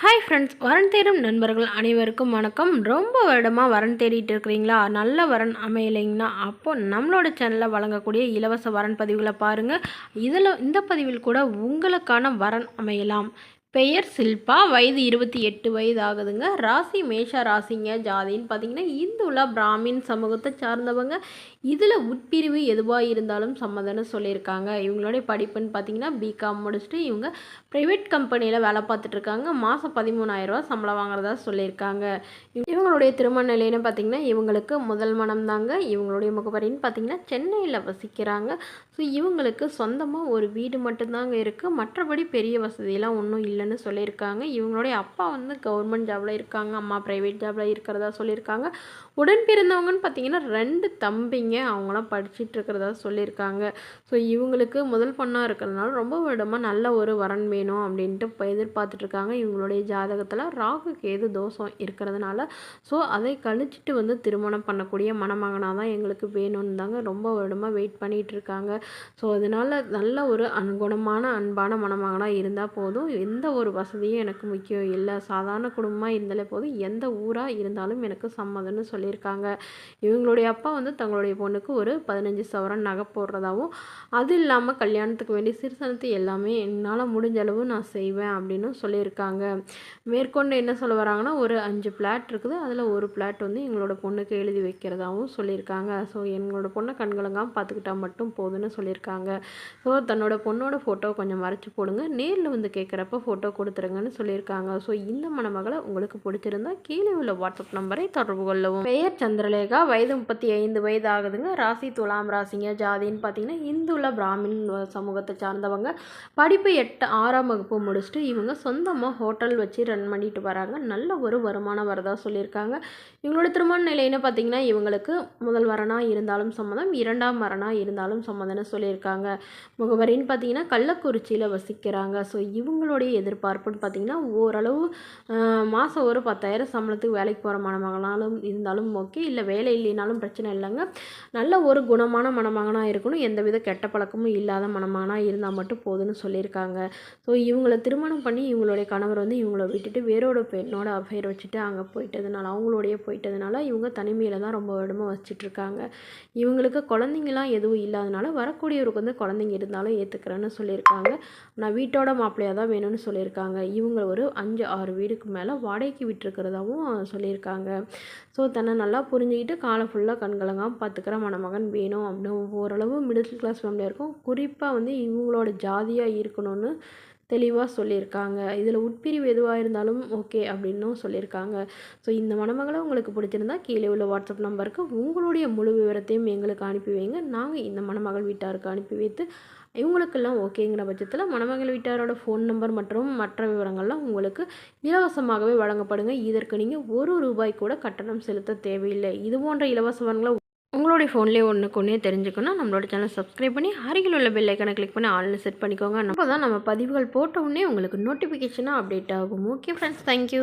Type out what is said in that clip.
Hi friends, வரன் தேடும் நண்பர்கள் அனைவருக்கும் வணக்கம். ரொம்ப வருடமாக வரன் தேடிட்டு இருக்கிறீங்களா? நல்ல வரன் அமையலைங்கன்னா அப்போது நம்மளோட சேனலில் வழங்கக்கூடிய இலவச வரன் பதிவுகளை பாருங்கள். இந்த பதிவில் கூட உங்களுக்கான வரன் அமையலாம். பெயர் சில்பா, வயது 28 வயது ஆகுதுங்க. ராசி மேஷ ராசிங்க. ஜாதின்னு பார்த்தீங்கன்னா இந்துல பிராமின் சமூகத்தை சார்ந்தவங்க. இதில் உட்பிரிவு எதுவாக இருந்தாலும் சம்மதம்னு சொல்லியிருக்காங்க. இவங்களுடைய படிப்புன்னு பார்த்தீங்கன்னா பிகாம் முடிச்சுட்டு இவங்க ப்ரைவேட் கம்பெனியில் வேலை பார்த்துட்ருக்காங்க. மாதம் 13,000 ரூபா சம்பளம் வாங்குறதா சொல்லியிருக்காங்க. இவங்களுடைய திருமண நிலைன்னு பார்த்திங்கன்னா இவங்களுக்கு முதல் மனம் தாங்க. இவங்களுடைய முகவரின்னு பார்த்திங்கன்னா சென்னையில் வசிக்கிறாங்க. ஸோ இவங்களுக்கு சொந்தமாக ஒரு வீடு மட்டும்தாங்க இருக்குது. மற்றபடி பெரிய வசதியெல்லாம் ஒன்றும் இல்லைன்னு சொல்லியிருக்காங்க. இவங்களுடைய அப்பா கவர்மெண்ட் ஜாபில் இருக்காங்க, அம்மா ப்ரைவேட் ஜாபில் இருக்கிறதா சொல்லியிருக்காங்க. உடன் பிறந்தவங்கன்னு பார்த்திங்கன்னா 2 தம்பிங்க, அவங்களாம் படிச்சுட்டு இருக்கிறதா சொல்லியிருக்காங்க. ஸோ இவங்களுக்கு முதல் பொண்ணாக இருக்கிறதுனால ரொம்ப வருடமாக நல்ல ஒரு வரன் வேணும் அப்படின்ட்டு எதிர்பார்த்துட்ருக்காங்க. இவங்களுடைய ஜாதகத்தில் ராகு கேது தோஷம் இருக்கிறதுனால ஸோ அதை கழிச்சிட்டு திருமணம் பண்ணக்கூடிய மணமகனாக தான் எங்களுக்கு வேணும்னு தாங்க ரொம்ப வருடமாக வெயிட் பண்ணிகிட்டு இருக்காங்க. ஸோ அதனால் நல்ல ஒரு குணமான அன்பான மணமகனாக இருந்தால் போதும். எந்த ஒரு வசதியும் எனக்கு முக்கியம் இல்லை, சாதாரண குடும்பமாக இருந்தாலே போதும், எந்த ஊராக இருந்தாலும் எனக்கு சம்மதம்னு சொல்லியிருக்காங்க. இவங்களுடைய அப்பா தங்களுடைய பொண்ணுக்கு ஒரு 15 சவரன் நகை போடுறதாகவும், அது இல்லாமல் கல்யாணத்துக்கு வேண்டிய சிறுசனத்தை எல்லாமே என்னால் முடிஞ்ச அளவு நான் செய்வேன் அப்படின்னு சொல்லியிருக்காங்க. மேற்கொண்டு என்ன சொல்ல வராங்கன்னா, ஒரு 5 பிளாட் இருக்குது, அதில் ஒரு பிளாட் எங்களோட பொண்ணுக்கு எழுதி வைக்கிறதாகவும் சொல்லியிருக்காங்க. ஸோ எங்களோட பொண்ணை கண்கலங்காமல் பார்த்துக்கிட்டா மட்டும் போதுன்னு சொல்லியிருக்காங்க. ஸோ தன்னோட பொண்ணோட ஃபோட்டோ கொஞ்சம் மறைச்சி போடுங்க, நேரில் கேட்குறப்ப ஃபோட்டோ கொடுத்துருங்கன்னு சொல்லியிருக்காங்க. ஸோ இந்த மணமகளை உங்களுக்கு பிடிச்சிருந்தா கீழே உள்ள வாட்ஸ்அப் நம்பரை தொடர்பு கொள்ளவும். பெயர் சந்திரலேகா, வயது 35 வயது ஆகுதுங்க. ராசி துலாம் ராசிங்க. ஜாதின்னு பார்த்தீங்கன்னா இந்துல பிராமின் சமூகத்தை சார்ந்தவங்க. படிப்பு 6ஆம் வகுப்பு முடிச்சுட்டு இவங்க சொந்தமாக ஹோட்டல் வச்சு ரன் பண்ணிட்டு வராங்க. நல்ல ஒரு வருமானம் வரதா சொல்லியிருக்காங்க. இவங்களோட திருமண நிலைன்னு பார்த்தீங்கன்னா இவங்களுக்கு முதல் வரனாக இருந்தாலும் சம்மதம், 2ஆம் வரனாக இருந்தாலும் சம்மதம்னு சொல்லியிருக்காங்க. முகவரின்னு பார்த்தீங்கன்னா கள்ளக்குறிச்சியில் வசிக்கிறாங்க. ஸோ இவங்களுடைய எதிர்பார்ப்புன்னு பார்த்தீங்கன்னா ஓரளவு மாதம் ஒரு 10,000 சம்பளத்துக்கு வேலைக்கு போகிற மணமகனாலும் இருந்தாலும் ஓகே, இல்லை வேலை இல்லைனாலும் பிரச்சனை இல்லைங்க. நல்ல ஒரு குணமான மணமகனாக இருக்கணும், எந்தவித கெட்ட பழக்கமும் இல்லாத மணமகனாக இருந்தால் மட்டும் போதுன்னு சொல்லியிருக்காங்க. ஸோ இவங்களை திருமணம் பண்ணி இவங்களுடைய கணவர் இவங்கள விட்டுட்டு வேறோட பெண்ணோட அஃபேர் வச்சுட்டு அங்கே போயிட்டதுனால, அவங்களோடைய போயிட்டதுனால இவங்க தனிமையில் தான் ரொம்ப வருடமாக வசிச்சிட்ருக்காங்க. இவங்களுக்கு குழந்தைங்களாம் எதுவும் இல்லாதனால வரக்கூடியவருக்கு குழந்தைங்க இருந்தாலும் ஏற்றுக்கிறேன்னு சொல்லியிருக்காங்க. நான் வீட்டோட மாப்பிள்ளையாக தான் வேணும்னு சொல்லியிருக்காங்க. இவங்க ஒரு 5-6 வீடுக்கு மேலே வாடகைக்கு விட்டுருக்கிறதாவும் சொல்லியிருக்காங்க. ஸோ தன்னை நல்லா புரிஞ்சுக்கிட்டு காலை ஃபுல்லாக கண்கலங்காமல் பார்த்துக்கிற மணமகன் வேணும் அப்படின்னு ஓரளவு மிடில் கிளாஸ் ஃபேமிலியாக இருக்கும். குறிப்பாக இவங்களோட ஜாதியாக இருக்கணும்னு தெளிவாக சொல்லியிருக்காங்க. இதில் உட்பிரிவு எதுவாக இருந்தாலும் ஓகே அப்படின்னும் சொல்லியிருக்காங்க. ஸோ இந்த மணமகளை உங்களுக்கு பிடிச்சிருந்தா கீழே உள்ள வாட்ஸ்அப் நம்பருக்கு உங்களுடைய முழு விவரத்தையும் எங்களுக்கு அனுப்பி வைங்க. நாங்கள் இந்த மணமகள் வீட்டாருக்கு அனுப்பி வைத்து இவங்களுக்கெல்லாம் ஓகேங்கிற பட்சத்தில் மணமகள் வீட்டாரோட ஃபோன் நம்பர் மற்றும் மற்ற விவரங்கள்லாம் உங்களுக்கு இலவசமாகவே வழங்கப்படுங்க. இதற்கு நீங்கள் ₹1 கூட கட்டணம் செலுத்த தேவையில்லை. இது போன்ற இலவசங்களை உங்களுடைய ஃபோன்லேயே ஒன்றுக்கு தெரிஞ்சுக்கணும். நம்மளோட சேனல் சப்ஸ்கிரைப் பண்ணி அருகில் உள்ள பெல் ஐக்கனை கிளிக் பண்ணி ஆல்னு செட் பண்ணிக்கோங்க. அப்போ தான் நம்ம பதிவுகள் போட்ட உடனே உங்களுக்கு நோட்டிஃபிகேஷனாக அப்டேட் ஆகும். Okay friends, thank you.